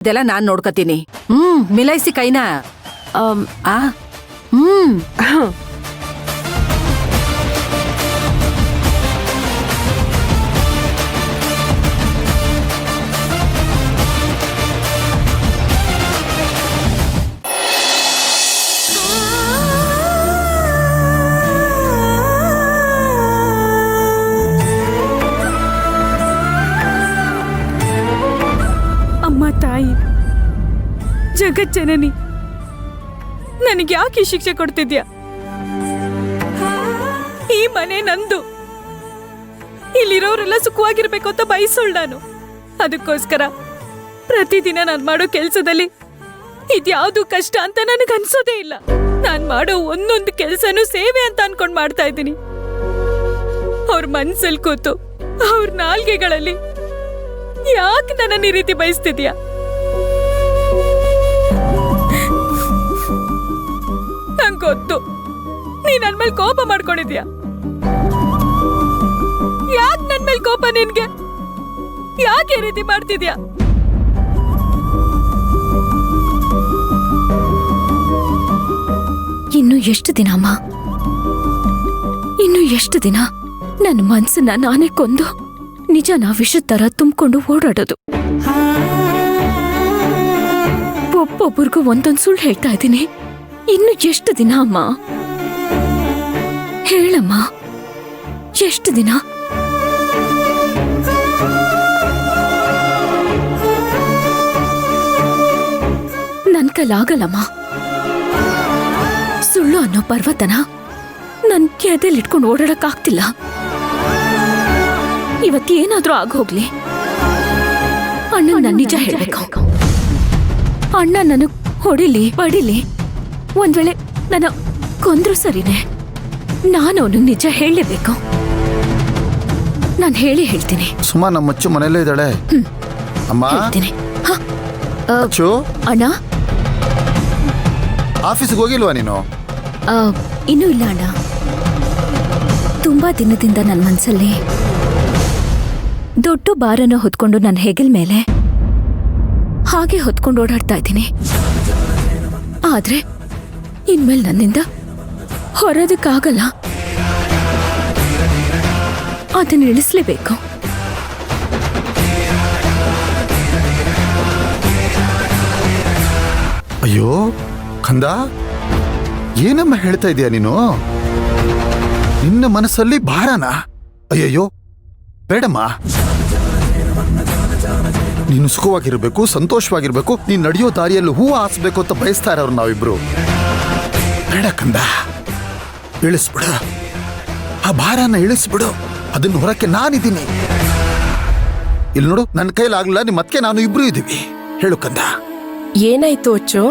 ಇದೆಲ್ಲ ನಾನ್ ನೋಡ್ಕತೀನಿ. ಮಿಲೈಸಿ ಕೈನಾ. ಅಮ್ಮ ತಾಯಿ, ಜಗಜ್ಜನನಿ, ನನಗೆ ಯಾಕೆ ಶಿಕ್ಷೆ ಕೊಡ್ತಿದ್ಯಾ? ಈ ಮನೆ ನಂದು, ಇಲ್ಲಿರೋರೆಲ್ಲ ಸುಖವಾಗಿರ್ಬೇಕು ಅಂತ ಬಯಸೋಳ್ ನಾನು. ಅದಕ್ಕೋಸ್ಕರ ಪ್ರತಿದಿನ ನಾನು ಮಾಡೋ ಕೆಲ್ಸದಲ್ಲಿ ಇದ್ಯಾವುದು ಕಷ್ಟ ಅಂತ ನನಗೆ ಅನ್ಸೋದೇ ಇಲ್ಲ. ನಾನು ಮಾಡೋ ಒಂದೊಂದು ಕೆಲ್ಸನೂ ಸೇವೆ ಅಂತ ಅನ್ಕೊಂಡ್ ಮಾಡ್ತಾ ಇದ್ದೀನಿ. ಅವ್ರ ಮನ್ಸಲ್ಲಿ ಕೂತು ಅವ್ರ ನಾಲ್ಗೆಗಳಲ್ಲಿ ಯಾಕೆ ನನ್ನನ್ನು ಈ ರೀತಿ ಬಯಸ್ತಿದ್ಯಾ? ನಂಗೆ ಗೊತ್ತು ನೀ ನನ್ ಮೇಲೆ ಕೋಪ ಮಾಡ್ಕೊಂಡಿದ್ಯಾ. ಯಾಕೆ ನನ್ ಮೇಲೆ ಕೋಪ ನಿನ್ಗೆ? ಯಾಕೆ ಈ ರೀತಿ ಮಾಡ್ತಿದ್ಯಾ? ಇನ್ನು ಎಷ್ಟು ದಿನ ಅಮ್ಮ, ಇನ್ನು ಎಷ್ಟು ದಿನ ನನ್ನ ಮನ್ಸನ್ನ ನಾನೇ ಕೊಂದು ನಿಜನ ವಿಷದ ತರ ತುಂಬಿಕೊಂಡು ಓಡಾಡೋದು? ಒಬ್ಬೊಬ್ಬರಿಗೂ ಒಂದೊಂದು ಸುಳ್ಳು ಹೇಳ್ತಾ ಇದ್ದೀನಿ. ಇನ್ನು ಎಷ್ಟು ದಿನ ಅಮ್ಮ? ಹೇಳಮ್ಮ, ಎಷ್ಟು ದಿನ? ನನ್ ಕೈಲಾಗಲ್ಲಮ್ಮ. ಸುಳ್ಳು ಅನ್ನೋ ಪರ್ವತನ ನನ್ ಎದೆಲಿಟ್ಕೊಂಡು ಓಡಾಡಕ್ಕಾಗ್ತಿಲ್ಲ. ಇವತ್ತೇನಾದ್ರೂ ಆಗೋಗ್ಲಿ, ಅಣ್ಣ ನಾನು ನಿಜ ಹೇಳ್ಬೇಕು. ಅಣ್ಣ ನನಗ್ ಹೊಡಿಲಿ ಬಡಿಲಿ, ಒಂದ್ ವೇಳೆ ನನ್ನ ಕೊಂದ್ರು ಸರಿನೇ, ನಾನು ಅವನಿಗೆ ನಿಜ ಹೇಳಲೇಬೇಕು. ನಾನು ಹೇಳ್ತೀನಿ. ಸುಮಾ, ನಮ್ಮ ಮಚ್ಚು ಮನೆಯಲ್ಲೇ ಇದ್ದಾಳೆ. ಅಮ್ಮ ಹೇಳ್ತೀನಿ. ಅಚ್ಚು, ಅಣ್ಣ ಆಫೀಸ್ಗೆ ಹೋಗಿಲ್ವಾ ನೀನು? ಇನ್ನೂ ಇಲ್ಲ ಅಣ್ಣ. ತುಂಬಾ ದಿನದಿಂದ ನನ್ನ ಮನ್ಸಲ್ಲಿ ದೊಡ್ಡ ಭಾರನ ಹೊತ್ಕೊಂಡು ನನ್ನ ಹೆಗಲ್ ಮೇಲೆ ಹಾಗೆ ಹೊತ್ಕೊಂಡು ಓಡಾಡ್ತಾ ಇದ್ದೀನಿ. ಆದ್ರೆ ಇನ್ಮೇಲೆ ನನ್ನಿಂದ ಹೊರೋದಕ್ಕಾಗಲ್ಲ. ಅದನ್ನ ಇಳಿಸ್ಲೇಬೇಕು. ಅಯ್ಯೋ ಕಂದ, ಏನಮ್ಮ ಹೇಳ್ತಾ ಇದೀಯ ನೀನು? ನಿನ್ನ ಮನಸ್ಸಲ್ಲಿ ಭಾರನ? ಅಯ್ಯಯ್ಯೋ ಬೇಡಮ್ಮ. ನೀನು ಸುಖವಾಗಿರ್ಬೇಕು, ಸಂತೋಷವಾಗಿರ್ಬೇಕು, ನೀನ್ ನಡೆಯೋ ದಾರಿಯಲ್ಲಿ ಹೂವು ಹಾಸ್ಬೇಕು ಅಂತ ಬಯಸ್ತಾ ಇರೋರು ನಾವಿಬ್ರು. ಬೇಡ ಕಂದ, ಇಳಿಸ್ಬಿಡು. ಆ ಭಾರನ ಇಳಿಸ್ಬಿಡು. ಅದನ್ನ ಹೊರಕ್ಕೆ ನಾನಿದ್ದೀನಿ. ಇಲ್ಲಿ ನೋಡು, ನನ್ನ ಕೈಲಾಗ್ಲಿಲ್ಲ, ನಿಮ್ಮ ಅತ್ತಿಗೆ ನಾನು ಇಬ್ರು ಇದ್ದೀವಿ. ಹೇಳು ಕಂದ. ಏನಾಯ್ತು ಅಚ್ಚು?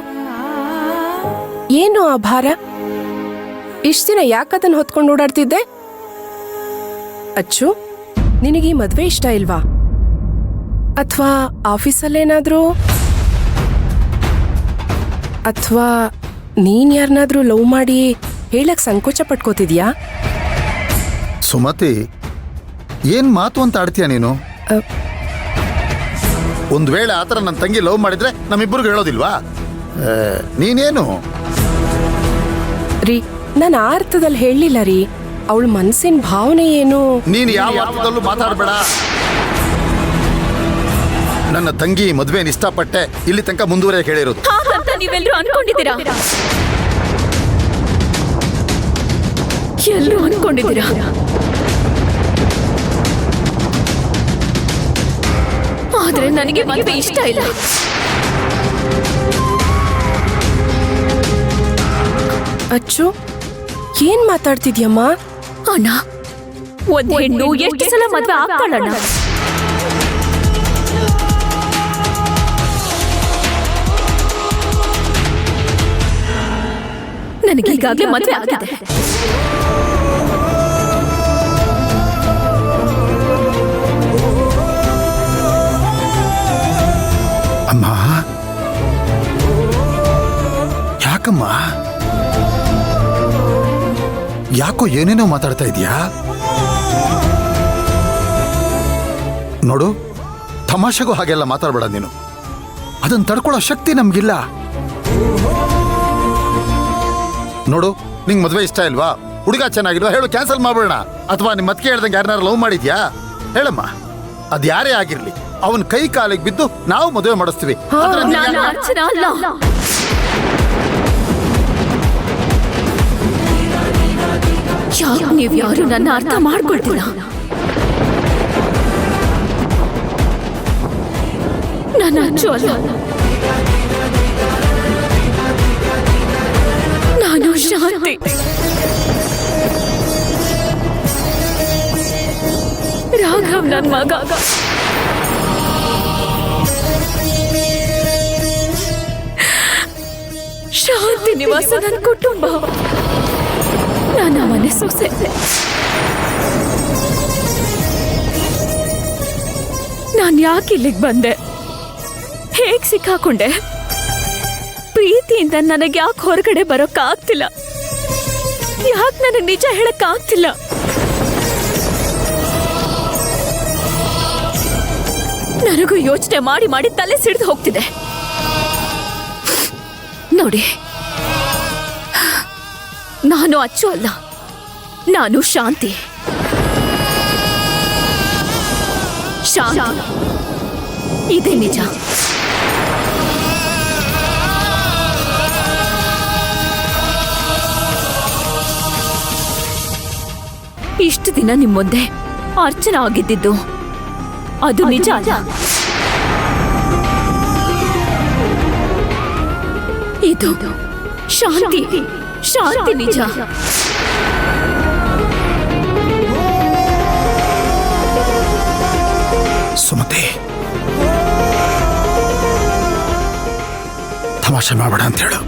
ಏನು ಆ ಭಾರ? ಇಷ್ಟ ದಿನ ಯಾಕದನ್ನ ಹೊತ್ಕೊಂಡು ಓಡಾಡ್ತಿದ್ದೆ? ಅಚ್ಚು, ನಿನಗೆ ಮದ್ವೆ ಇಷ್ಟ ಇಲ್ವಾ? ಅಥವಾ ಆಫೀಸಲ್ಲೇನಾದ್ರೂ, ಅಥವಾ ನೀನ್ ಯಾರನ್ನಾದ್ರೂ ಲವ್ ಮಾಡಿ ಹೇಳಕ್ ಸಂಕೋಚ ಪಟ್ಕೋತಿದ್ಯಾ? ಸುಮತಿ, ಏನ್ ಮಾತು ಅಂತ ಆಡ್ತೀಯ ನೀನು? ಒಂದ್ ವೇಳೆ ಆತರ ನನ್ನ ತಂಗಿ ಲವ್ ಮಾಡಿದ್ರೆ ನಮ್ಮಿಬ್ಬರಿಗೂ ಹೇಳೋದಿಲ್ವಾ? ನೀನೇನು ರೀ, ನಾನು ಆ ಅರ್ಥದಲ್ಲಿ ಹೇಳಲಿಲ್ಲ ರೀ. ಅವಳ ಮನಸ್ಸಿನ ಭಾವನೆ ಏನು? ನೀನು ಯಾವ ಅರ್ಥದಲ್ಲೂ ಮಾತಾಡಬೇಡ. ನನ್ನ ತಂಗಿ ಮದುವೆನ ಇಷ್ಟಪಟ್ಟೆ ಇಲ್ಲಿ ತನಕ ಮುಂದುವರೆಯಕ್ಕೆ ಹೇಳಿರೋದು. ಹಾಗಂತ ನೀವೆಲ್ಲರೂ ಅನ್ಕೊಂಡಿದ್ದೀರಾ? ಎಲ್ಲರೂ ಅನ್ಕೊಂಡಿದ್ದೀರಾ? ಆದ್ರೆ ನನಗೆ ಮದುವೆ ಇಷ್ಟ ಇಲ್ಲ. ಅಚ್ಚು, ಏನ್ ಮಾತಾಡ್ತಿದ್ಯಮ್ಮ? ಅಣ್ಣ, ಒಂದ್ ಹೆಣ್ಣು ಎಷ್ಟು ಸಲ ಮದ್ವೆ ಆಗ್ತಾಳಣ್ಣ? ನನಗೀಗಾಗ್ಲೇ ಮದ್ವೆ ಆಗಿದೆ. ಅಮ್ಮ, ಯಾಕಮ್ಮ? ಯಾಕೋ ಏನೇನೋ ಮಾತಾಡ್ತಾ ಇದೀಯಾ? ನೋಡು, ತಮಾಷೆಗೂ ಹಾಗೆಲ್ಲ ಮಾತಾಡ್ಬೇಡ ನೀನು. ಅದನ್ನ ತಡ್ಕೊಳ್ಳೋ ಶಕ್ತಿ ನಮ್ಗಿಲ್ಲ. ನೋಡು, ನಿಂಗೆ ಮದುವೆ ಇಷ್ಟ ಇಲ್ವಾ? ಹುಡುಗ ಚೆನ್ನಾಗಿಲ್ವಾ? ಹೇಳು, ಕ್ಯಾನ್ಸಲ್ ಮಾಡ್ಬೇಡ. ಅಥವಾ ನಿಮ್ಮ ಮತ್ಕೆ ಹೇಳ್ದಂಗೆ ಯಾರನ್ನಾರು ಲವ್ ಮಾಡಿದ್ಯಾ? ಹೇಳಮ್ಮ. ಅದು ಯಾರೇ ಆಗಿರ್ಲಿ, ಅವನ್ ಕೈ ಕಾಲಿಗೆ ಬಿದ್ದು ನಾವು ಮದುವೆ ಮಾಡಿಸ್ತೀವಿ. ನಾನು ಅರ್ಚನಾ ಅಲ್ಲ. ನೀವ್ ಯಾರು ನನ್ನ ಅರ್ಥ ಮಾಡ್ಕೊಳ್ತೀರಾ? ನಾನು ಅಚ್ಚು ಅಲ್ಲ, ನಾನು ಶಾಂತಿ. ರಾಘವ್ ನನ್ನ ಮಗ. ಶಾಂತಿ ನಿವಾಸ ನನ್ನ ಕುಟುಂಬ. ನನ್ನ ಮನೆ ಸೊಸೆ. ನಾನು ಯಾಕೆ ಇಲ್ಲಿಗೆ ಬಂದೆ? ಹೇಗ್ ಸಿಕ್ಕಾಕೊಂಡೆ? ಪ್ರೀತಿಯಿಂದ ನನಗೆ ಯಾಕೆ ಹೊರಗಡೆ ಬರೋಕ್ಕಾಗ್ತಿಲ್ಲ? ಯಾಕೆ ನನಗೆ ನಿಜ ಹೇಳಕ್ಕಾಗ್ತಿಲ್ಲ? ನನಗೂ ಯೋಚನೆ ಮಾಡಿ ಮಾಡಿ ತಲೆ ಸಿಡಿದು ಹೋಗ್ತಿದೆ. ನೋಡಿ, ನಾನು ಅಚ್ಚು ಅಲ್ಲ, ನಾನು ಶಾಂತಿ. ಶಾಂತಿ, ಇದೇ ನಿಜ. ಇಷ್ಟು ದಿನ ನಿಮ್ಮ ಮುಂದೆ ಅರ್ಚನಾ ಆಗಿದ್ದಿದ್ದು ಅದು ನಿಜ ಅಲ್ಲ. ಇದು ಶಾಂತಿ. ಶಾಂತಿ ನಿಜ. ಸುಮತಿ, ತಮಾಷೆ ಮಾಡಬೇಡ ಅಂತ ಹೇಳು.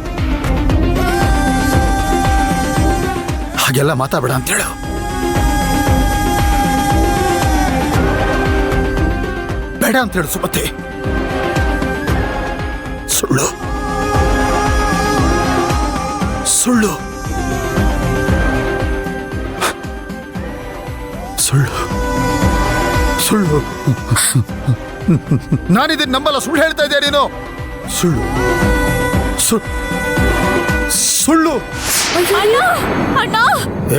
ಹಾಗೆಲ್ಲ ಮಾತಾಡಬೇಡ ಅಂತ ಹೇಳು. ಬೇಡ ಅಂತ ಹೇಳು ಸುಮತಿ. ಸುಳ್ಳು ಸುಳ್ಳು ಸುಳ್ಳು ಸುಳ್ಳು. ನಾನಿದನ್ನು ನಂಬಲ್ಲ. ಸುಳ್ಳು ಹೇಳ್ತಾ ಇದ್ದೆ ನೀನು. ಸುಳ್ಳು ಸುಳ್ಳು.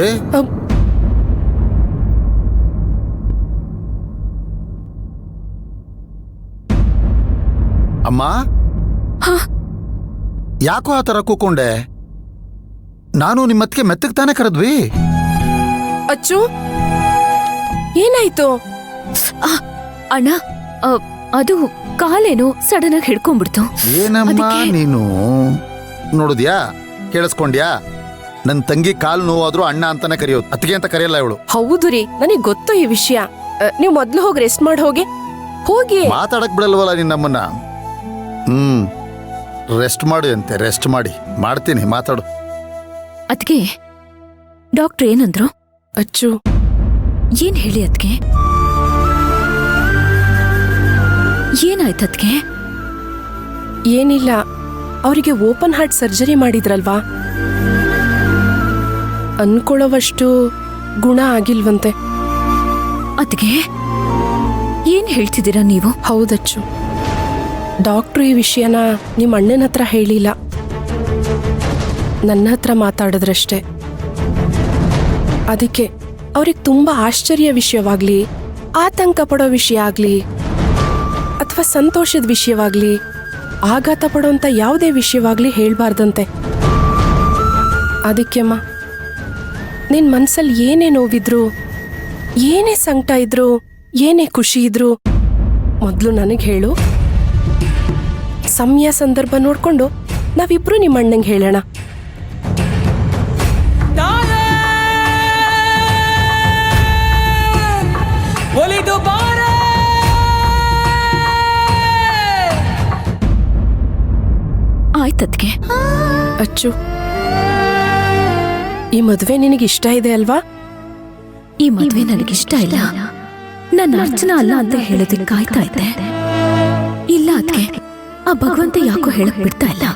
ಏ, ಅಮ್ಮ, ಯಾಕೋ ಆ ಥರ ಕೂಕೊಂಡೆ? ನಾನು ನಿಮ್ಮತ್ತಿಗೆ ಮೆತ್ತಗೆ ತಾನೇ ಕರೆದ್ವಿ. ಅಚ್ಚು, ಏನಾಯ್ತು? ಅಣ್ಣ, ಅದು ಕಾಲೇನು ಸಡನ್ ಆಗಿ ಹಿಡ್ಕೊಂಡ್ಬಿಡ್ತು. ಏನಮ್ಮ ನೀನು ನೋಡಿದ್ಯಾ? ಕೇಳಿಸ್ಕೊಂಡ್ಯಾ? ನನ್ನ ತಂಗಿ ಕಾಲು ನೋವಾದ್ರೂ ಅಣ್ಣ ಅಂತಾನೆ ಕರೆಯೋದು, ಅತ್ತಿಗೆ ಅಂತ ಕರೆಯಲ್ಲ ಇವಳು. ಹೌದು ರೀ, ನನಗ್ ಗೊತ್ತು ಈ ವಿಷಯ. ನೀವು ಮೊದ್ಲು ಹೋಗಿ ರೆಸ್ಟ್ ಮಾಡಿ ಹೋಗಿ. ಮಾತಾಡಕ್ ಬಿಡಲ್ವಲ್ಲ ನಿನ್ನಮ್ಮನ್ನ. ರೆಸ್ಟ್ ಮಾಡಿ ಅಂತೆ. ರೆಸ್ಟ್ ಮಾಡ್ತೀನಿ, ಮಾತಾಡು. ಅದ್ಕೆ ಡಾಕ್ಟರ್ ಏನಂದ್ರು? ಅಚ್ಚು, ಏನ್ ಹೇಳಿ ಅದ್ಕೆ? ಏನಾಯ್ತು ಅದ್ಕೆ? ಏನಿಲ್ಲ, ಅವರಿಗೆ ಓಪನ್ ಹಾರ್ಟ್ ಸರ್ಜರಿ ಮಾಡಿದ್ರಲ್ವಾ, ಅನ್ಕೊಳ್ಳೋವಷ್ಟು ಗುಣ ಆಗಿಲ್ವಂತೆ. ಅದ್ಕೆ ಏನ್ ಹೇಳ್ತಿದ್ದೀರಾ ನೀವು? ಹೌದಚ್ಚು, ಡಾಕ್ಟ್ರು ಈ ವಿಷಯನ ನಿಮ್ಮ ಅಣ್ಣನ ಹತ್ರ ಹೇಳಿಲ್ಲ, ನನ್ನ ಹತ್ರ ಮಾತಾಡಿದ್ರಷ್ಟೆ. ಅದಕ್ಕೆ ಅವ್ರಿಗೆ ತುಂಬಾ ಆಶ್ಚರ್ಯ ವಿಷಯವಾಗ್ಲಿ, ಆತಂಕ ಪಡೋ ವಿಷಯ ಆಗ್ಲಿ, ಅಥವಾ ಸಂತೋಷದ ವಿಷಯವಾಗ್ಲಿ, ಆಘಾತ ಪಡೋಂಥ ಯಾವುದೇ ವಿಷಯವಾಗ್ಲಿ ಹೇಳ್ಬಾರ್ದಂತೆ. ಅದಕ್ಕೆಮ್ಮ, ನಿನ್ ಮನ್ಸಲ್ಲಿ ಏನೇ ನೋವಿದ್ರು, ಏನೇ ಸಂಕಟ ಇದ್ರು, ಏನೇ ಖುಷಿ ಇದ್ರು ಮೊದಲು ನನಗೆ ಹೇಳು. ಸಮಯ ಸಂದರ್ಭ ನೋಡ್ಕೊಂಡು ನಾವಿಬ್ರು ನಿಮ್ಮ ಅಣ್ಣಂಗೆ ಹೇಳೋಣ. ಆಯ್ತದ್ಕೆ. ಅಚ್ಚು, ಈ ಮದುವೆ ನಿನಗಿಷ್ಟ ಇದೆ ಅಲ್ವಾ? ಈ ಮದುವೆ ನನಗಿಷ್ಟ ಇಲ್ಲ. ನನ್ನ ಅರ್ಚನಾ ಅಲ್ಲ ಅಂತ ಹೇಳೋದಕ್ಕೆ ಕಾಯ್ತಾ ಇದ್ದೆ. ಇಲ್ಲ ಅದ್ಕೆ, ಆ ಭಗವಂತ ಯಾಕೋ ಹೇಳಕ್ ಬಿಡ್ತಾ ಇಲ್ಲ.